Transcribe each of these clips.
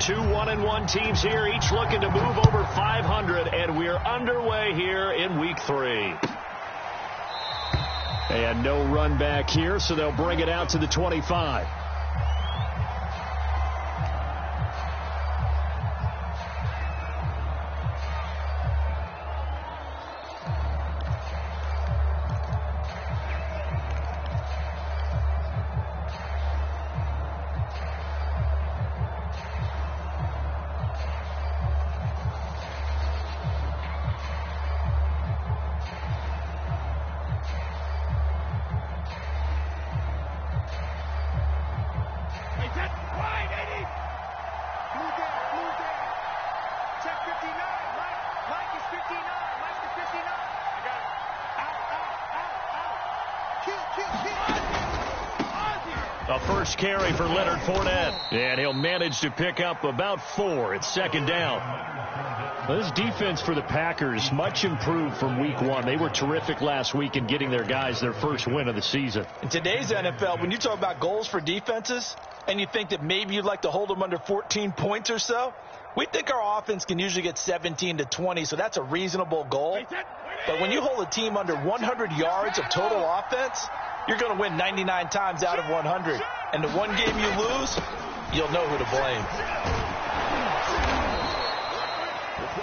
Two 1-1 teams here, each looking to move over 500, and we're underway here in week 3. And no run back here, so they'll bring it out to the 25. A first carry for Leonard Fournette, and he'll manage to pick up about 4. It's second down. Well, this defense for the Packers, much improved from week 1. They were terrific last week in getting their guys their first win of the season. In today's NFL, when you talk about goals for defenses, and you think that maybe you'd like to hold them under 14 points or so, we think our offense can usually get 17 to 20, so that's a reasonable goal. But when you hold a team under 100 yards of total offense, you're going to win 99 times out of 100. And the one game you lose, you'll know who to blame.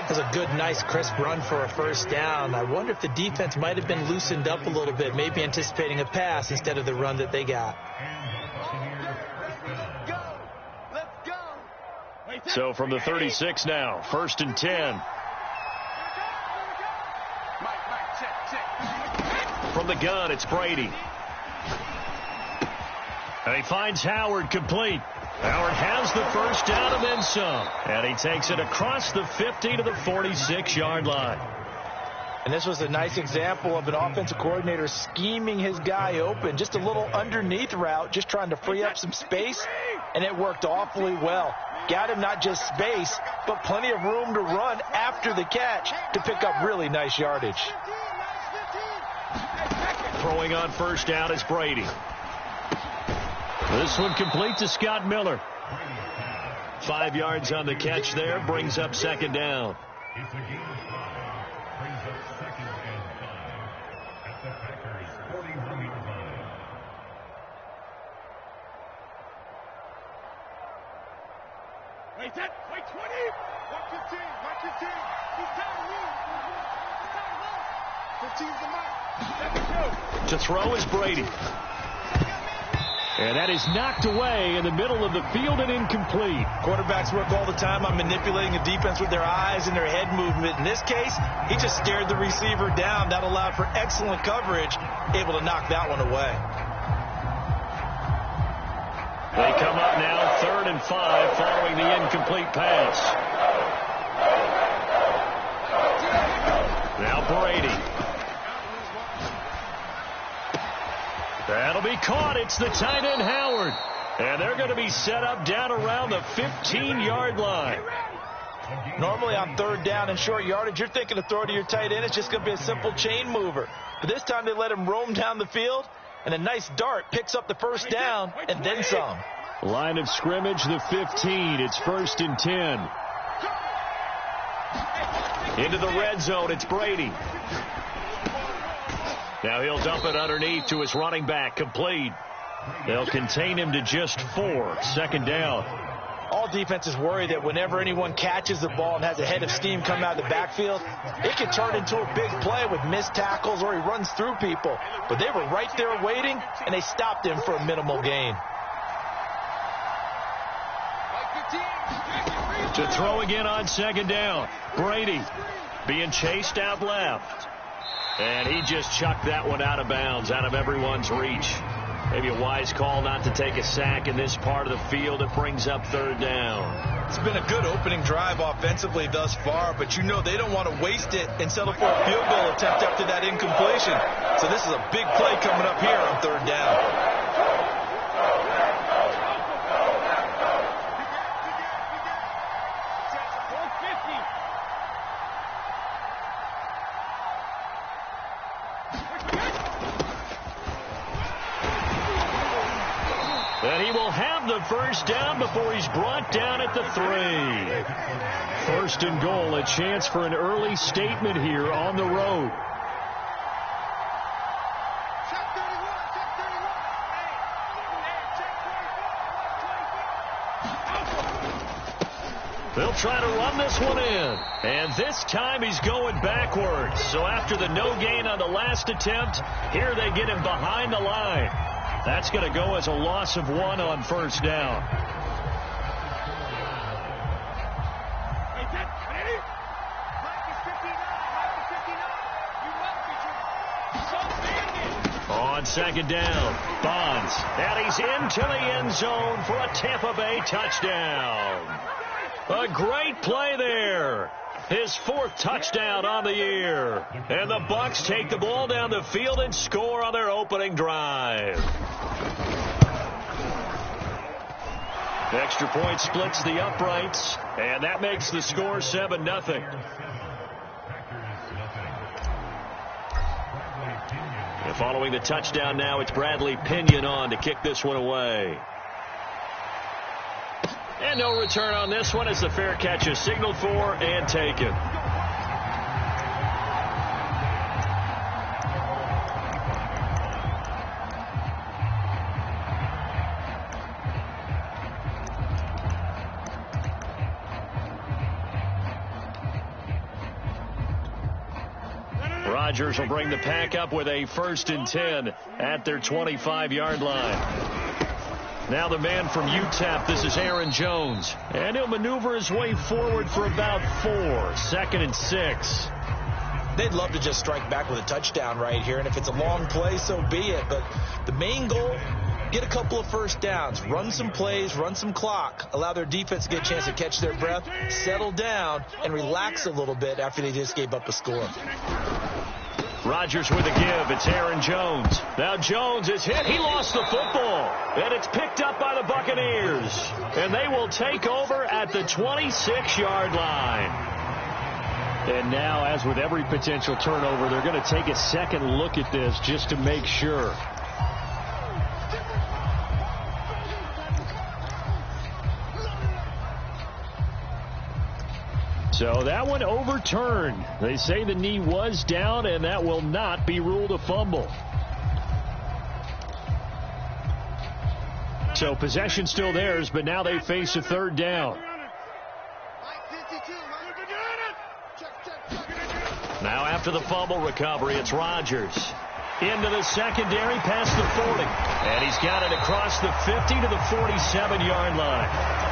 That's a good, nice, crisp run for a first down. I wonder if the defense might have been loosened up a little bit, maybe anticipating a pass instead of the run that they got. So from the 36 now, 1st and 10. From the gun, it's Brady. And he finds Howard complete. Howard has the first down and then some. And he takes it across the 50 to the 46-yard line. And this was a nice example of an offensive coordinator scheming his guy open. Just a little underneath route, just trying to free up some space. And it worked awfully well. Got him not just space, but plenty of room to run after the catch to pick up really nice yardage. Throwing on first down is Brady. This one complete to Scott Miller. 5 yards on the catch there, brings up second down. Wait 20. 115. 115. He's tired of 15's the mark. To throw is Brady. And that is knocked away in the middle of the field and incomplete. Quarterbacks work all the time on manipulating the defense with their eyes and their head movement. In this case, he just stared the receiver down. That allowed for excellent coverage, able to knock that one away. They come up now 3rd and 5 following the incomplete pass. Now Brady. That'll be caught. It's the tight end, Howard. And they're going to be set up down around the 15-yard line. Normally on 3rd down and short yardage, you're thinking to throw to your tight end. It's just going to be a simple chain mover. But this time they let him roam down the field, and a nice dart picks up the first down and then some. Line of scrimmage, the 15. It's 1st and 10. Into the red zone, it's Brady. Now he'll dump it underneath to his running back, complete. They'll contain him to just 4. Second down. All defenses worry that whenever anyone catches the ball and has a head of steam come out of the backfield, it can turn into a big play with missed tackles or he runs through people. But they were right there waiting, and they stopped him for a minimal gain. To throw again on second down. Brady being chased out left. And he just chucked that one out of bounds, out of everyone's reach. Maybe a wise call not to take a sack in this part of the field. It brings up 3rd down. It's been a good opening drive offensively thus far, but you know they don't want to waste it and settle for a field goal attempt after that incompletion. So this is a big play coming up here on 3rd down. And he will have the first down before he's brought down at the 3. First and goal, a chance for an early statement here on the road. They'll try to run this one in. And this time he's going backwards. So after the no gain on the last attempt, here they get him behind the line. That's going to go as a loss of 1 on first down. On second down, Bonds. And he's into the end zone for a Tampa Bay touchdown. A great play there. His 4th touchdown on the year. And the Bucs take the ball down the field and score on their opening drive. The extra point splits the uprights, and that makes the score 7-0. And following the touchdown now, it's Bradley Pinion on to kick this one away. And no return on this one as the fair catch is signaled for and taken. Rodgers will bring the pack up with a 1st and 10 at their 25-yard line. Now the man from UTEP, this is Aaron Jones. And he'll maneuver his way forward for about 4. 2nd and 6. They'd love to just strike back with a touchdown right here. And if it's a long play, so be it. But the main goal, get a couple of first downs. Run some plays, run some clock. Allow their defense to get a chance to catch their breath, settle down, and relax a little bit after they just gave up a score. Rodgers with a give. It's Aaron Jones. Now Jones is hit. He lost the football. And it's picked up by the Buccaneers. And they will take over at the 26-yard line. And now, as with every potential turnover, they're going to take a second look at this just to make sure. So that one overturned. They say the knee was down, and that will not be ruled a fumble. So possession still theirs, but now they face a 3rd down. Now after the fumble recovery, it's Rodgers. Into the secondary, past the 40. And he's got it across the 50 to the 47-yard line.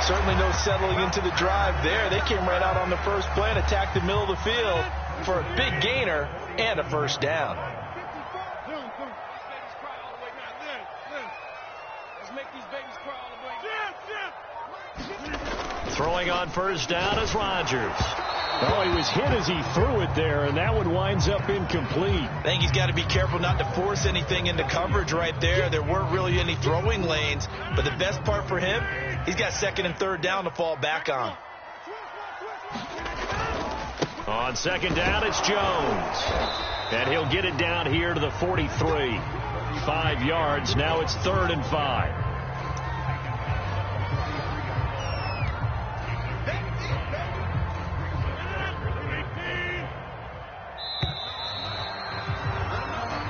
Certainly no settling into the drive there. They came right out on the first play and attacked the middle of the field for a big gainer and a first down. Throwing on first down is Rodgers. Oh, he was hit as he threw it there, and that one winds up incomplete. I think he's got to be careful not to force anything into coverage right there. There weren't really any throwing lanes, but the best part for him, he's got 2nd and 3rd down to fall back on. On 2nd down, it's Jones. And he'll get it down here to the 43. 5 yards. Now it's 3rd and 5.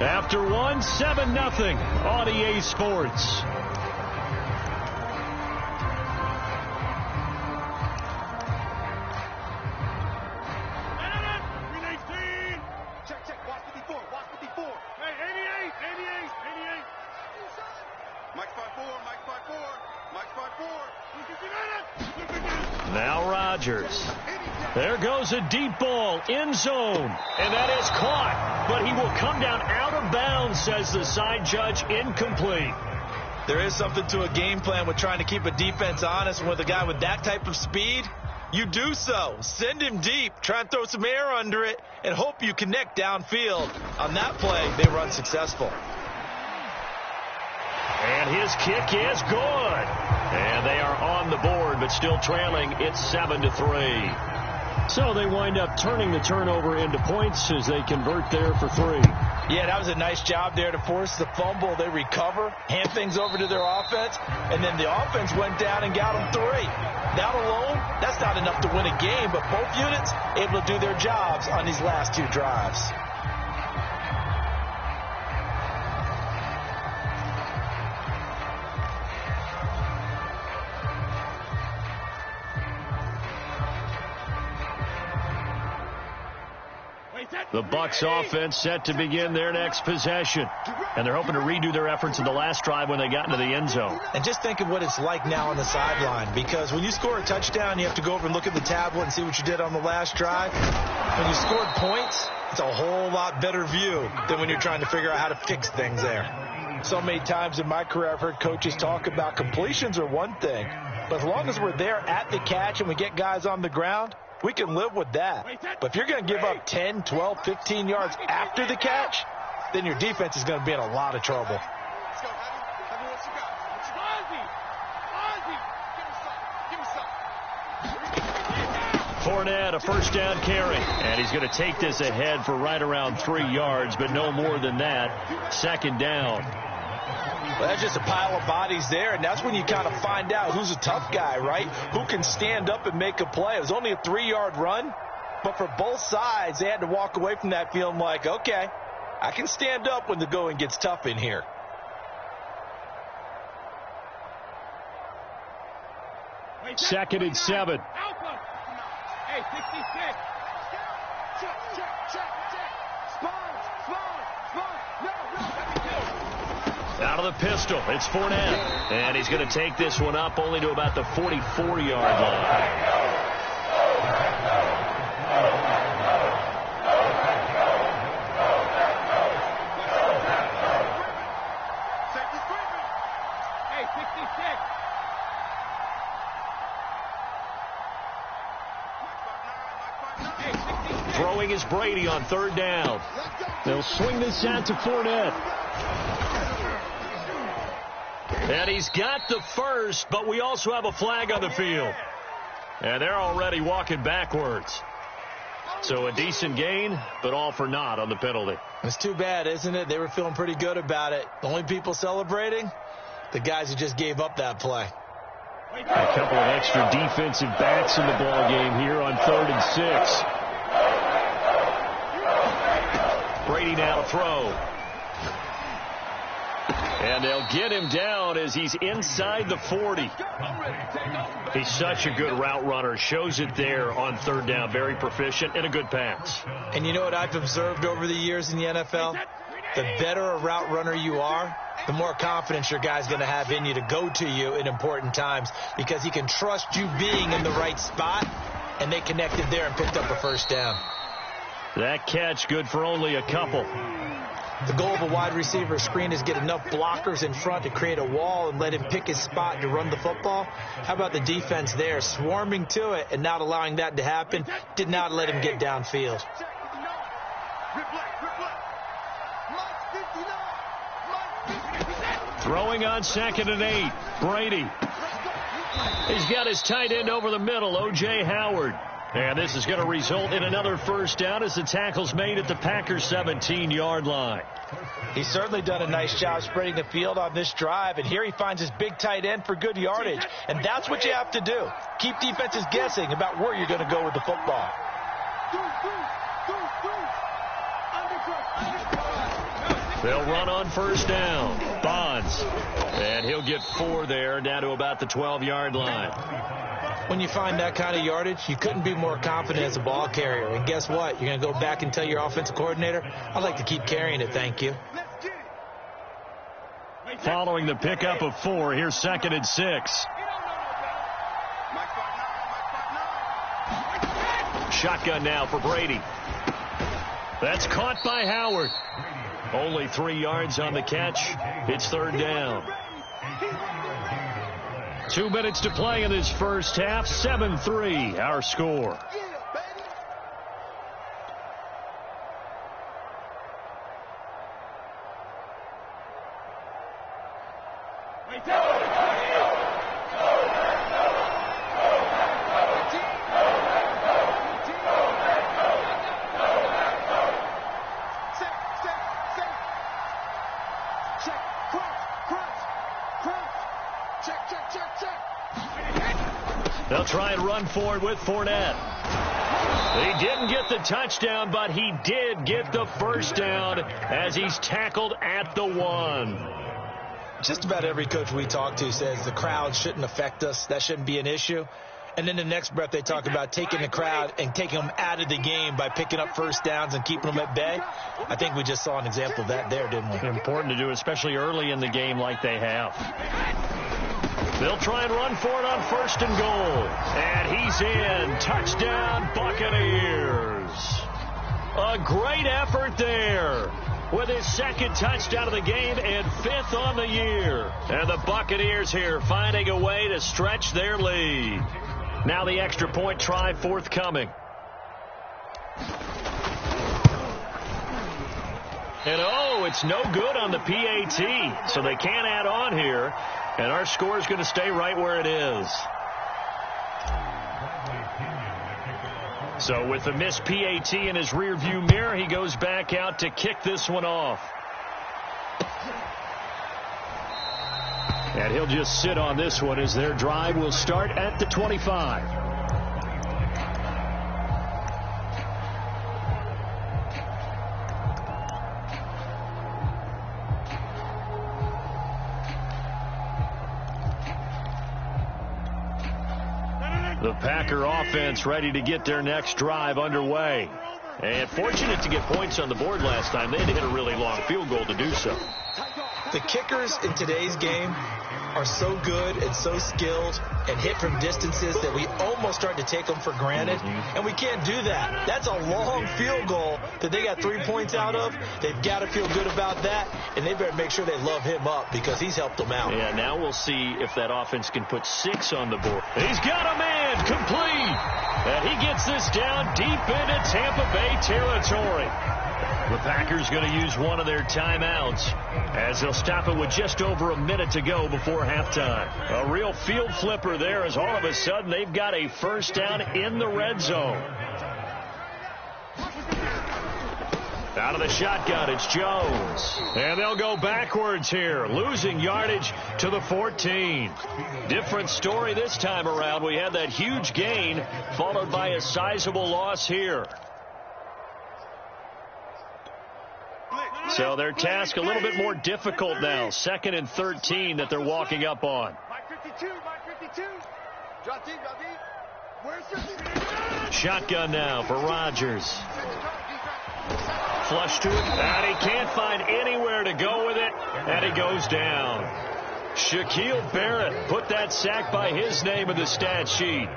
After 1, 7-0 on EA Sports. Now Rodgers. There goes a deep ball, end zone, and that is caught. But he will come down out of bounds, says the side judge, incomplete. There is something to a game plan with trying to keep a defense honest. With a guy with that type of speed, you do so. Send him deep, try and throw some air under it, and hope you connect downfield. On that play, they run successful. And his kick is good. And they are on the board, but still trailing. It's 7-3. So they wind up turning the turnover into points as they convert there for 3. Yeah, that was a nice job there to force the fumble. They recover, hand things over to their offense, and then the offense went down and got them 3. That alone, that's not enough to win a game, but both units able to do their jobs on these last 2 drives. The Bucs offense set to begin their next possession. And they're hoping to redo their efforts in the last drive when they got into the end zone. And just think of what it's like now on the sideline, because when you score a touchdown, you have to go over and look at the tablet and see what you did on the last drive. When you scored points, it's a whole lot better view than when you're trying to figure out how to fix things there. So many times in my career, I've heard coaches talk about completions are one thing, but as long as we're there at the catch and we get guys on the ground, we can live with that. But if you're going to give up 10, 12, 15 yards after the catch, then your defense is going to be in a lot of trouble. Fournette, a first down carry. And he's going to take this ahead for right around 3 yards, but no more than that. Second down. Well, that's just a pile of bodies there, and that's when you kind of find out who's a tough guy, right? Who can stand up and make a play. It was only a 3-yard run, but for both sides, they had to walk away from that feeling like, okay, I can stand up when the going gets tough in here. Second and 7. Hey, 66. Check. Out of the pistol, it's Fournette. And he's going to take this one up only to about the 44-yard line. Throwing is Brady on 3rd down. They'll swing this out to Fournette. And he's got the first, but we also have a flag on the field. And they're already walking backwards. So a decent gain, but all for naught on the penalty. It's too bad, isn't it? They were feeling pretty good about it. The only people celebrating, the guys who just gave up that play. A couple of extra defensive backs in the ball game here on 3rd and 6. Brady now to throw. And they'll get him down as he's inside the 40. He's such a good route runner. Shows it there on 3rd down. Very proficient and a good pass. And you know what I've observed over the years in the NFL? The better a route runner you are, the more confidence your guy's going to have in you to go to you in important times, because he can trust you being in the right spot, and they connected there and picked up a first down. That catch good for only a couple. The goal of a wide receiver screen is get enough blockers in front to create a wall and let him pick his spot to run the football. How about the defense there, swarming to it and not allowing that to happen? Did not let him get downfield. Throwing on 2nd and 8. Brady. He's got his tight end over the middle, O.J. Howard. And this is going to result in another first down as the tackle's made at the Packers' 17-yard line. He's certainly done a nice job spreading the field on this drive, and here he finds his big tight end for good yardage. And that's what you have to do. Keep defenses guessing about where you're going to go with the football. They'll run on first down. Bonds. And he'll get 4 there, down to about the 12-yard line. When you find that kind of yardage, you couldn't be more confident as a ball carrier. And guess what? You're going to go back and tell your offensive coordinator, I'd like to keep carrying it, thank you. Following the pickup of 4, here's 2nd and 6. Shotgun now for Brady. That's caught by Howard. Only 3 yards on the catch. It's 3rd down. 2 minutes to play in this first half. 7-3, our score. They'll try and run forward with Fournette. He didn't get the touchdown, but he did get the first down as he's tackled at the 1. Just about every coach we talk to says the crowd shouldn't affect us. That shouldn't be an issue. And then the next breath they talk about taking the crowd and taking them out of the game by picking up first downs and keeping them at bay. I think we just saw an example of that there, didn't we? Important to do, especially early in the game like they have. They'll try and run for it on 1st and goal. And he's in. Touchdown, Buccaneers. A great effort there with his 2nd touchdown of the game and 5th on the year. And the Buccaneers here finding a way to stretch their lead. Now the extra point try forthcoming. And it's no good on the PAT. So they can't add on here. And our score is going to stay right where it is. So with the missed PAT in his rearview mirror, he goes back out to kick this one off. And he'll just sit on this one as their drive will start at the 25. The Packer offense ready to get their next drive underway. And fortunate to get points on the board last time. They had to hit a really long field goal to do so. The kickers in today's game are so good and so skilled and hit from distances that we almost start to take them for granted. And we can't do that. That's a long field goal that they got 3 points out of. They've got to feel good about that, and they better make sure they love him up because he's helped them out. Yeah, now we'll see if that offense can put 6 on the board. He's got a man complete, and he gets this down deep into Tampa Bay territory. The Packers going to use one of their timeouts as they'll stop it with just over a minute to go before halftime. A real field flipper there as all of a sudden they've got a first down in the red zone. Out of the shotgun, it's Jones. And they'll go backwards here, losing yardage to the 14. Different story this time around. We had that huge gain followed by a sizable loss here. So their task a little bit more difficult now. 2nd and 13 that they're walking up on. Shotgun now for Rodgers. Flush to it, and he can't find anywhere to go with it, and he goes down. Shaquille Barrett put that sack by his name in the stat sheet.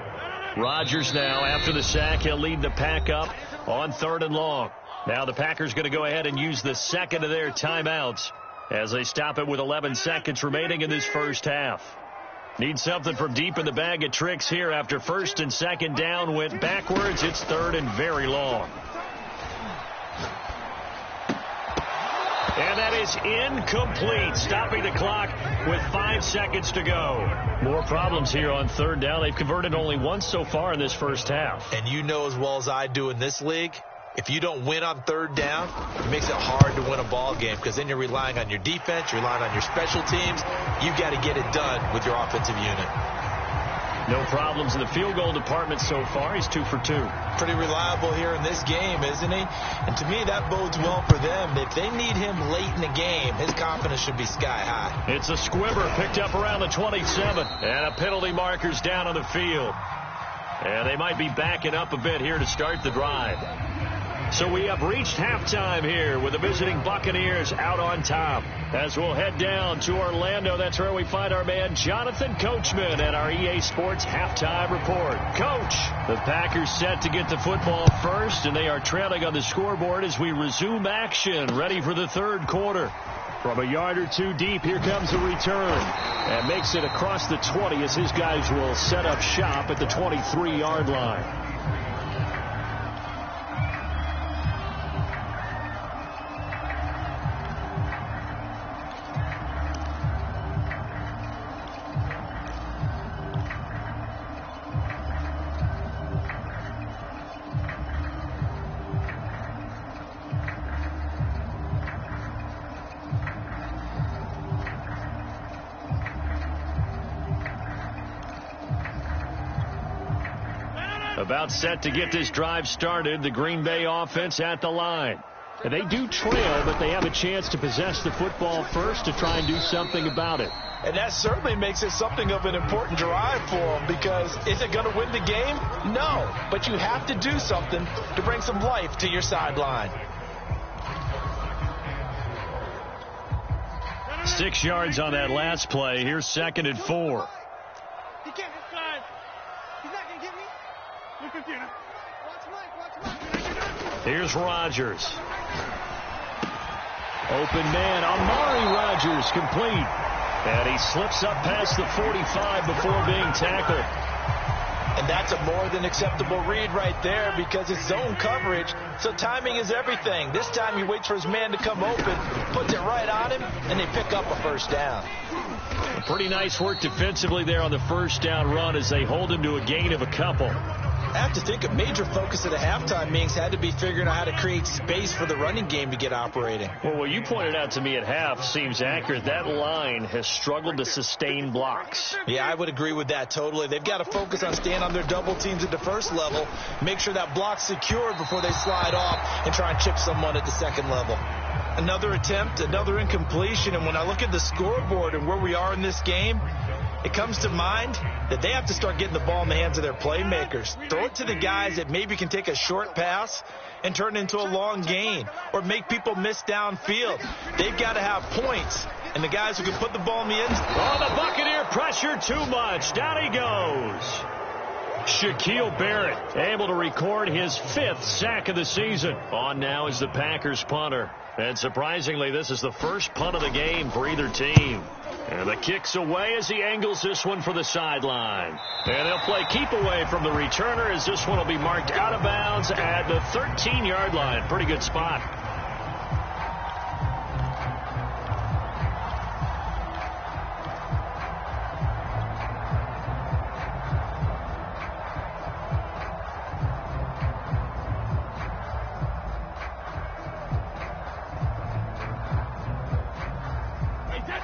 Rodgers now, after the sack, he'll lead the pack up on 3rd and long. Now the Packers going to go ahead and use the 2nd of their timeouts as they stop it with 11 seconds remaining in this first half. Need something from deep in the bag of tricks here after 1st and 2nd down went backwards. It's 3rd and very long. And that is incomplete, stopping the clock with 5 seconds to go. More problems here on 3rd down. They've converted only once so far in this first half. And you know as well as I do in this league, if you don't win on 3rd down, it makes it hard to win a ball game because then you're relying on your defense, you're relying on your special teams. You've got to get it done with your offensive unit. No problems in the field goal department so far. He's 2 for 2. Pretty reliable here in this game, isn't he? And to me, that bodes well for them. If they need him late in the game, his confidence should be sky high. It's a squibber picked up around the 27. And a penalty marker's down on the field. And they might be backing up a bit here to start the drive. So we have reached halftime here with the visiting Buccaneers out on top. As we'll head down to Orlando, that's where we find our man Jonathan Coachman at our EA Sports Halftime Report. Coach, the Packers set to get the football first, and they are trailing on the scoreboard as we resume action, ready for the 3rd quarter. From a yard or 2 deep, here comes the return. And makes it across the 20 as his guys will set up shop at the 23-yard line. About set to get this drive started. The Green Bay offense at the line. And they do trail, but they have a chance to possess the football first to try and do something about it. And that certainly makes it something of an important drive for them, because is it going to win the game? No, but you have to do something to bring some life to your sideline. 6 yards on that last play. Here's 2nd and 4. He can't slide. He's not going to get me. Look at you. Watch Mike. Here's Rodgers. Open man, Amari Rodgers, complete. And he slips up past the 45 before being tackled. And that's a more than acceptable read right there, because it's zone coverage, so timing is everything. This time he waits for his man to come open, puts it right on him, and they pick up a first down. Pretty nice work defensively there on the first down run as they hold him to a gain of a couple. I have to think a major focus of the halftime meetings had to be figuring out how to create space for the running game to get operating. Well, what you pointed out to me at half seems accurate. That line has struggled to sustain blocks. Yeah, I would agree with that totally. They've got to focus on staying on their double teams at the first level, make sure that block's secured before they slide off and try and chip someone at the second level. Another attempt, another incompletion, and when I look at the scoreboard and where we are in this game, it comes to mind that they have to start getting the ball in the hands of their playmakers. Throw it to the guys that maybe can take a short pass and turn it into a long gain, or make people miss downfield. They've got to have points, and the guys who can put the ball in the end. Oh, the Buccaneer pressure too much. Down he goes. Shaquille Barrett able to record his 5th sack of the season. On now is the Packers punter. And surprisingly, this is the first punt of the game for either team. And the kick's away as he angles this one for the sideline. And they'll play keep away from the returner, as this one will be marked out of bounds at the 13-yard line. Pretty good spot.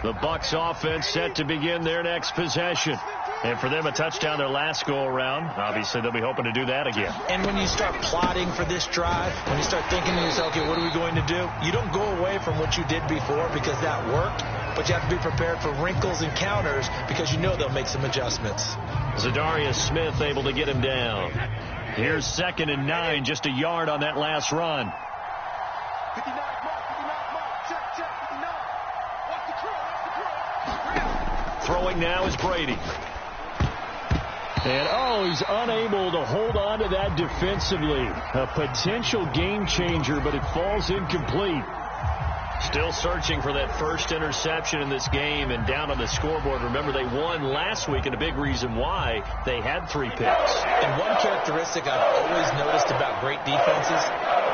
The Bucs offense set to begin their next possession. And for them, a touchdown their last go-around. Obviously, they'll be hoping to do that again. And when you start plotting for this drive, when you start thinking to yourself, okay, what are we going to do? You don't go away from what you did before because that worked, but you have to be prepared for wrinkles and counters because you know they'll make some adjustments. Zadarius Smith able to get him down. Here's 2nd and 9, just a yard on that last run. 59, check, 59. Watch the crew. Throwing now is Brady. And, he's unable to hold on to that defensively. A potential game changer, but it falls incomplete. Still searching for that first interception in this game, and down on the scoreboard. Remember, they won last week, and a big reason why they had 3 picks. And one characteristic I've always noticed about great defenses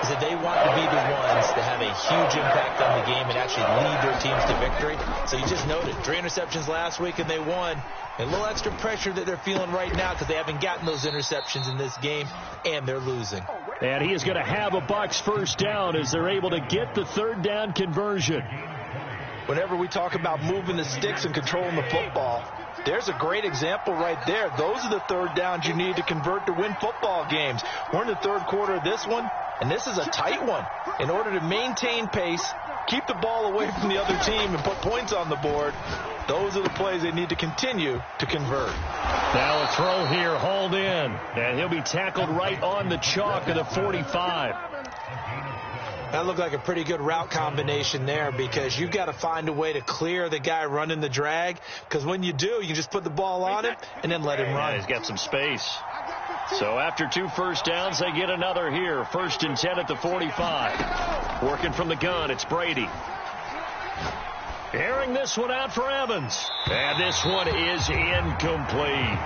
is that they want to be the ones that have a huge impact on the game and actually lead their teams to victory. So you just noted 3 interceptions last week and they won. And a little extra pressure that they're feeling right now because they haven't gotten those interceptions in this game, and they're losing. And he is going to have a Bucs first down as they're able to get the 3rd down conversion. Whenever we talk about moving the sticks and controlling the football, there's a great example right there. Those are the 3rd downs you need to convert to win football games. We're in the 3rd quarter of this one, and this is a tight one. In order to maintain pace, keep the ball away from the other team, and put points on the board, those are the plays they need to continue to convert. Now a throw here, hauled in, and he'll be tackled right on the chalk of the 45. That looked like a pretty good route combination there, because you've got to find a way to clear the guy running the drag, because when you do, you can just put the ball on him and then let him run. Yeah, he's got some space. So after 2 first downs, they get another here. 1st and 10 at the 45. Working from the gun, it's Brady. Airing this one out for Evans. And this one is incomplete.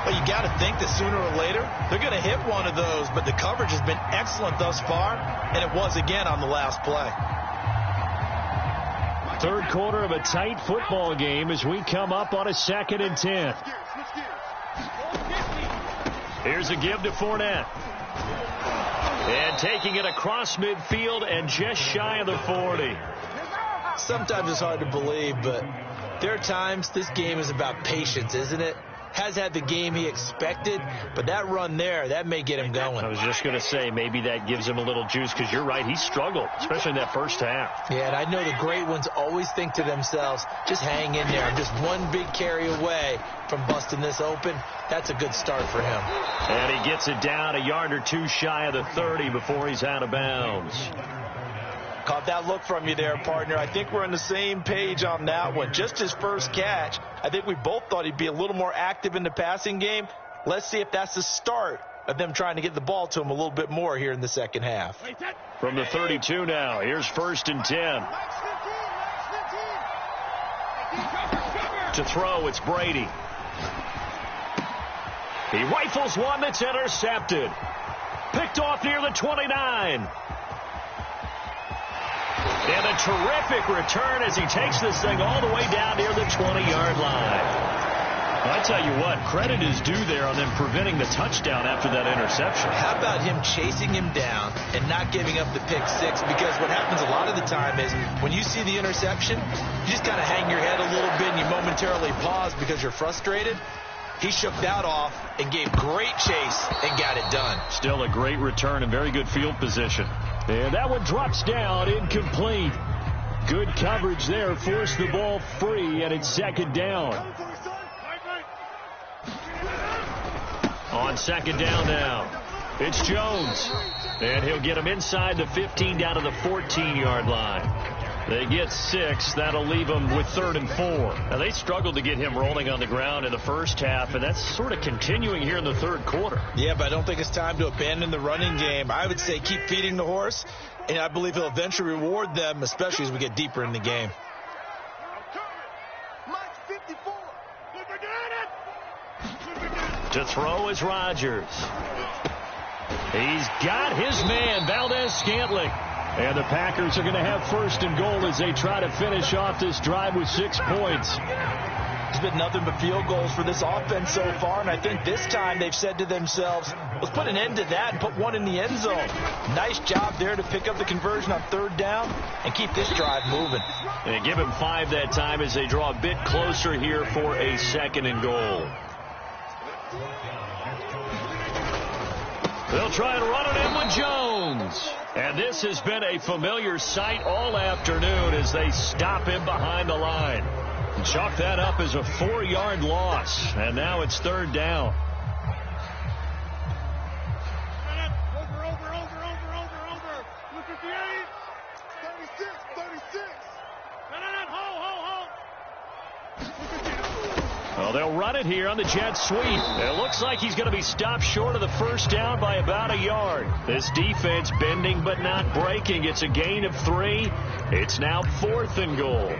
Well, you got to think that sooner or later they're going to hit one of those, but the coverage has been excellent thus far, and it was again on the last play. 3rd quarter of a tight football game as we come up on a 2nd and 10. Here's a give to Fournette. And taking it across midfield and just shy of the 40. Sometimes it's hard to believe, but there are times this game is about patience, isn't it? has had the game he expected, but that run there, that may get him going. I was just going to say, maybe that gives him a little juice, because you're right, he struggled, especially in that first half. Yeah, and I know the great ones always think to themselves, just hang in there. I'm just one big carry away from busting this open. That's a good start for him. And he gets it down a yard or two shy of the 30 before he's out of bounds. Caught that look from you there, partner. I think we're on the same page on that one. Just his first catch, I think we both thought he'd be a little more active in the passing game. Let's see if that's the start of them trying to get the ball to him a little bit more here in the second half. From the 32 now, here's 1st and 10. To throw, it's Brady. He rifles one that's intercepted. Picked off near the 29. And a terrific return as he takes this thing all the way down near the 20-yard line. I tell you what, credit is due there on them preventing the touchdown after that interception. How about him chasing him down and not giving up the pick six? Because what happens a lot of the time is when you see the interception, you just kind of hang your head a little bit and you momentarily pause because you're frustrated. He shook that off and gave great chase and got it done. Still a great return and very good field position. And that one drops down, incomplete. Good coverage there, forced the ball free, and it's 2nd down. On 2nd down now, it's Jones. And he'll get him inside the 15 down to the 14-yard line. They get 6. That'll leave them with 3rd and 4. Now, they struggled to get him rolling on the ground in the first half, and that's sort of continuing here in the 3rd quarter. Yeah, but I don't think it's time to abandon the running game. I would say keep feeding the horse, and I believe he'll eventually reward them, especially as we get deeper in the game. To throw is Rodgers. He's got his man, Valdez-Scantling. And the Packers are going to have 1st and goal as they try to finish off this drive with 6 points. There's been nothing but field goals for this offense so far, and I think this time they've said to themselves, let's put an end to that and put one in the end zone. Nice job there to pick up the conversion on 3rd down and keep this drive moving. And give him 5 that time as they draw a bit closer here for a 2nd and goal. They'll try and run it in with Jones. And this has been a familiar sight all afternoon as they stop him behind the line. Chalk that up as a 4-yard loss. And now it's 3rd down. Over. Look at the 8. 36. Hold. Well, they'll run it here on the jet sweep. It looks like he's going to be stopped short of the 1st down by about a yard. This defense bending but not breaking. It's a gain of 3. It's now 4th and goal.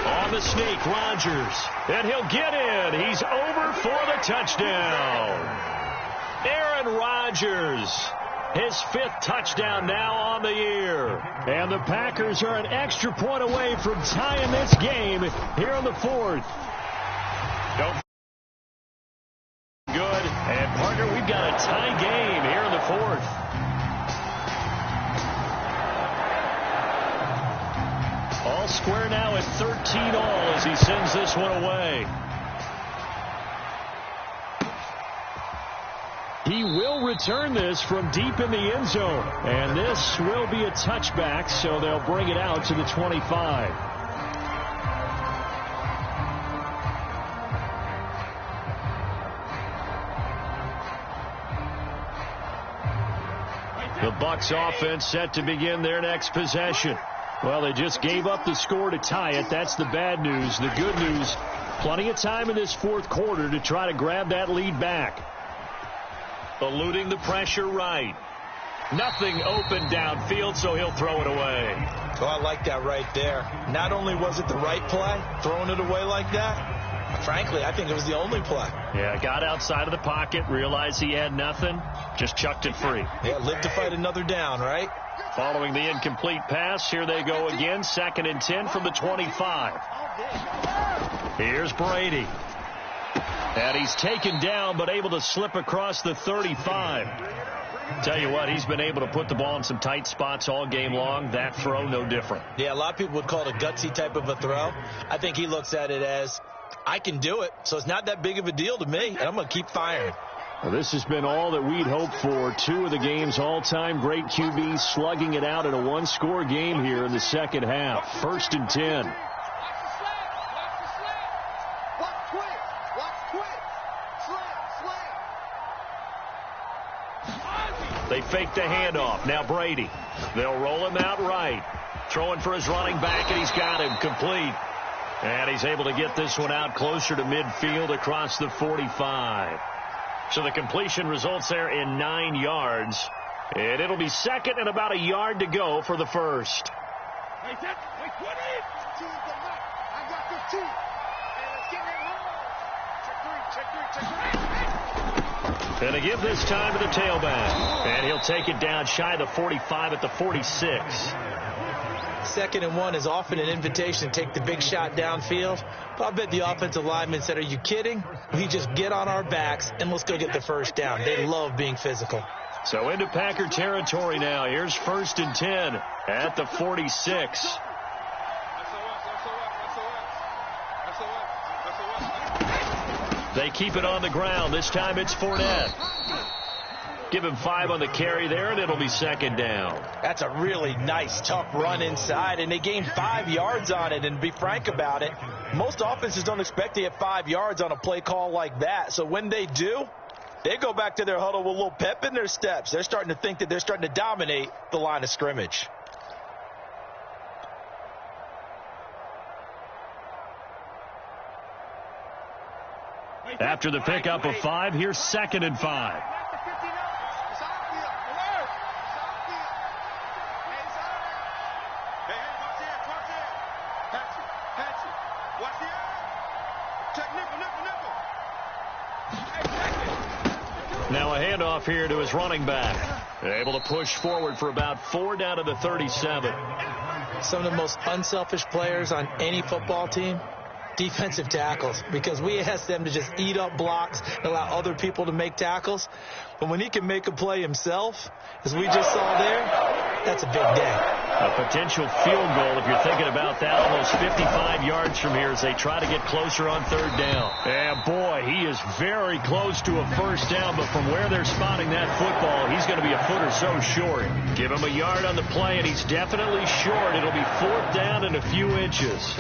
On the sneak, Rodgers. And he'll get in. He's over for the touchdown. Aaron Rodgers. His 5th touchdown now on the year. And the Packers are an extra point away from tying this game here in the 4th. Good. And, partner, we've got a tie game here in the 4th. All square now at 13 all as he sends this one away. He will return this from deep in the end zone. And this will be a touchback, so they'll bring it out to the 25. The Bucs offense set to begin their next possession. Well, they just gave up the score to tie it. That's the bad news. The good news, plenty of time in this 4th quarter to try to grab that lead back. Eluding the pressure right. Nothing open downfield, so he'll throw it away. Oh, I like that right there. Not only was it the right play, throwing it away like that, frankly, I think it was the only play. Yeah, got outside of the pocket, realized he had nothing, just chucked it free. Yeah, live to fight another down, right? Following the incomplete pass, here they go again. 2nd and 10 from the 25. Here's Brady. And he's taken down, but able to slip across the 35. Tell you what, he's been able to put the ball in some tight spots all game long. That throw, no different. Yeah, a lot of people would call it a gutsy type of a throw. I think he looks at it as, I can do it, so it's not that big of a deal to me, and I'm going to keep firing. Well, this has been all that we'd hoped for. 2 of the game's all-time great QBs slugging it out in a one-score game here in the second half. 1st and 10. They fake the handoff. Now Brady. They'll roll him out right. Throwing for his running back, and he's got him complete. And he's able to get this one out closer to midfield across the 45. So the completion results there in 9 yards. And it'll be 2nd and about a yard to go for the first. Wait, 20. I got 15. And let's get it home. Check 3. And to give this time to the tailback. And he'll take it down shy of the 45 at the 46. 2nd and 1 is often an invitation to take the big shot downfield. But I bet the offensive lineman said, are you kidding? We just get on our backs and let's go get the first down. They love being physical. So into Packer territory now. Here's 1st and 10 at the 46. They keep it on the ground. This time it's Fournette. Give him 5 on the carry there, and it'll be 2nd down. That's a really nice, tough run inside, and they gained 5 yards on it. And to be frank about it, most offenses don't expect to get 5 yards on a play call like that. So when they do, they go back to their huddle with a little pep in their steps. They're starting to think that they're starting to dominate the line of scrimmage. After the pickup of 5, here's 2nd and 5. Now a handoff here to his running back. Able to push forward for about 4 down to the 37. Some of the most unselfish players on any football team, defensive tackles, because we ask them to just eat up blocks and allow other people to make tackles. But when he can make a play himself, as we just saw there, that's a big day. A potential field goal, if you're thinking about that, almost 55 yards from here as they try to get closer on 3rd down. And boy, he is very close to a first down, but from where they're spotting that football, he's going to be a foot or so short. Give him a yard on the play, and he's definitely short. It'll be 4th down and a few inches.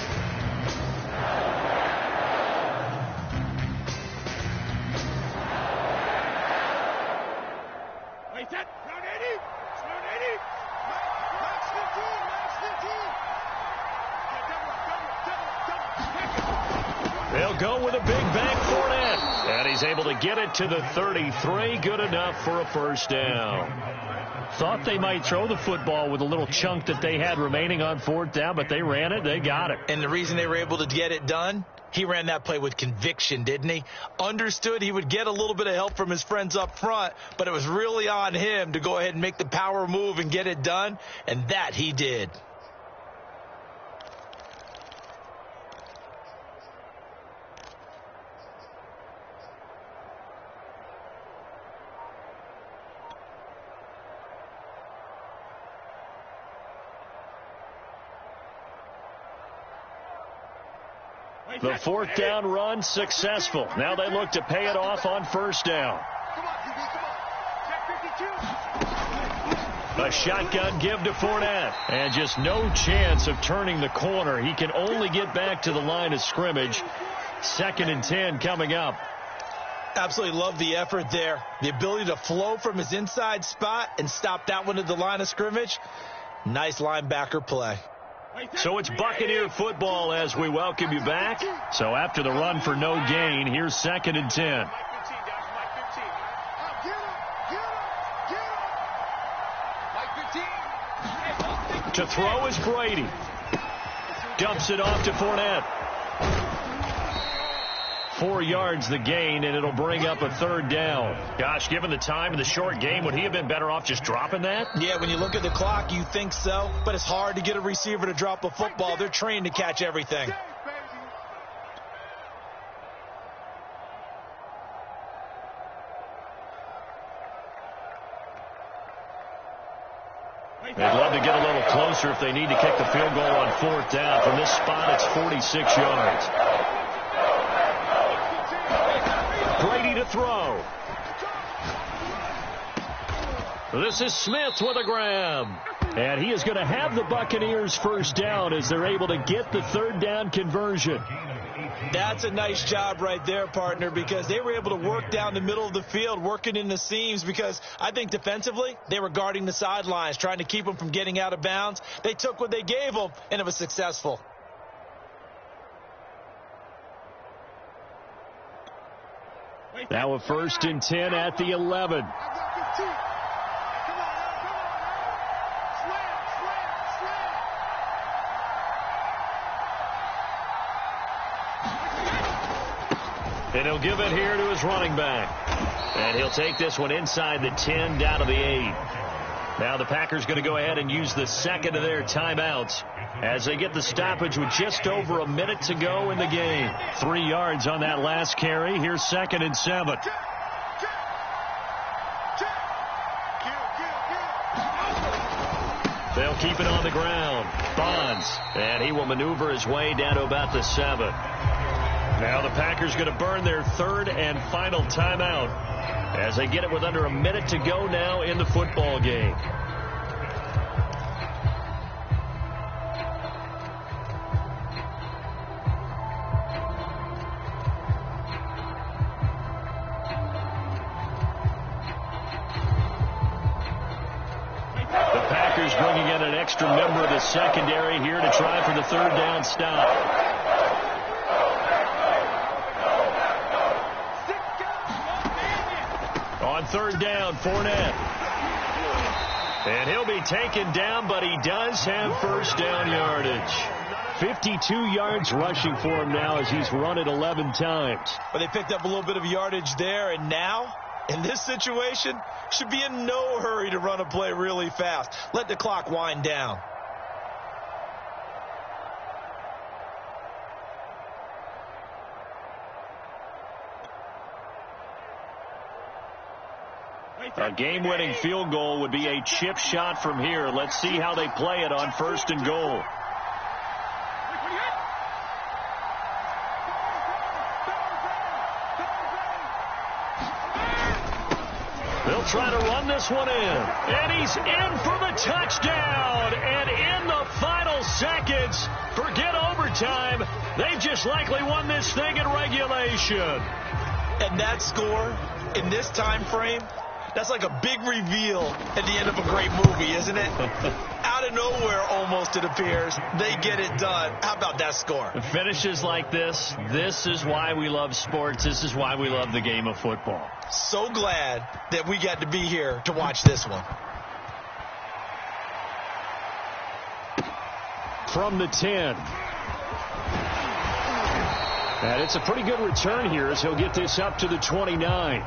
They'll go with a big bank Fournette. And he's able to get it to the 33. Good enough for a first down. Thought they might throw the football with a little chunk that they had remaining on 4th down, but they ran it. They got it. And the reason they were able to get it done, he ran that play with conviction, didn't he? Understood he would get a little bit of help from his friends up front, but it was really on him to go ahead and make the power move and get it done, and that he did. The 4th down run successful. Now they look to pay it off on 1st down. A shotgun give to Fournette. And just no chance of turning the corner. He can only get back to the line of scrimmage. 2nd and 10 coming up. Absolutely love the effort there. The ability to flow from his inside spot and stop that one at the line of scrimmage. Nice linebacker play. So it's Buccaneer football as we welcome you back. So after the run for no gain, here's 2nd and 10. To throw is Brady. Dumps it off to Fournette. 4 yards the gain, and it'll bring up a 3rd down. Gosh, given the time and the short game, would he have been better off just dropping that? Yeah, when you look at the clock, you think so, but it's hard to get a receiver to drop a football. They're trained to catch everything. They'd love to get a little closer if they need to kick the field goal on 4th down. From this spot, it's 46 yards. Brady to throw. This is Smith with a grab. And he is going to have the Buccaneers 1st down as they're able to get the 3rd down conversion. That's a nice job right there, partner, because they were able to work down the middle of the field, working in the seams, because I think defensively they were guarding the sidelines, trying to keep them from getting out of bounds. They took what they gave them, and it was successful. Now a 1st and 10 at the 11. And he'll give it here to his running back. And he'll take this one inside the 10 down to the 8. Now the Packers going to go ahead and use the 2nd of their timeouts as they get the stoppage with just over a minute to go in the game. 3 yards on that last carry. Here's 2nd and 7. They'll keep it on the ground. Bonds. And he will maneuver his way down to about the 7. Now the Packers going to burn their 3rd and final timeout as they get it with under a minute to go now in the football game. The Packers bringing in an extra member of the secondary here to try for the 3rd down stop. On 3rd down, Fournette. And he'll be taken down, but he does have 1st down yardage. 52 yards rushing for him now as he's run it 11 times. But they picked up a little bit of yardage there, and now, in this situation, should be in no hurry to run a play really fast. Let the clock wind down. A game-winning field goal would be a chip shot from here. Let's see how they play it on 1st and goal. They'll try to run this one in. And he's in for the touchdown. And in the final seconds, forget overtime. They've just likely won this thing in regulation. And that score in this time frame, that's like a big reveal at the end of a great movie, isn't it? Out of nowhere, almost, it appears. They get it done. How about that score? Finishes like this. This is why we love sports. This is why we love the game of football. So glad that we got to be here to watch this one. From the 10. And it's a pretty good return here as he'll get this up to the 29.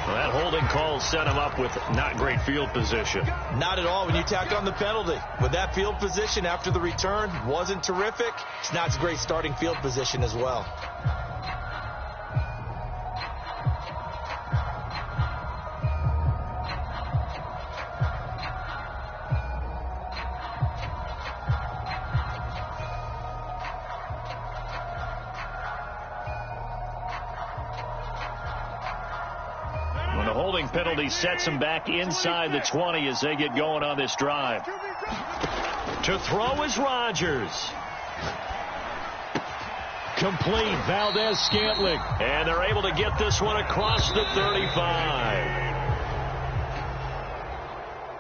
Well, that holding call set him up with not great field position. Not at all when you tack on the penalty. With that field position after the return wasn't terrific. It's not a great starting field position as well. When the holding penalty sets him back inside the 20 as they get going on this drive. To throw is Rodgers. Complete, Valdez-Scantling. And they're able to get this one across the 35.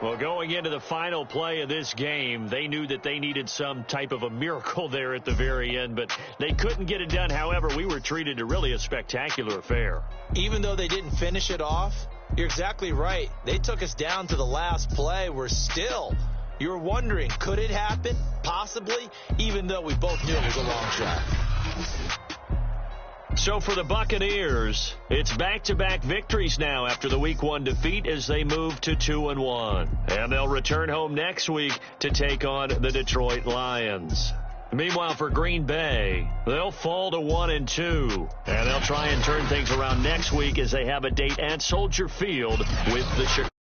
Well, going into the final play of this game, they knew that they needed some type of a miracle there at the very end, but they couldn't get it done. However, we were treated to really a spectacular affair. Even though they didn't finish it off, you're exactly right. They took us down to the last play. You were wondering, could it happen? Possibly, even though we both knew it was a long shot. So for the Buccaneers, it's back-to-back victories now after the Week 1 defeat as they move to 2-1. And they'll return home next week to take on the Detroit Lions. Meanwhile, for Green Bay, they'll fall to 1-2. And they'll try and turn things around next week as they have a date at Soldier Field with the Chicago.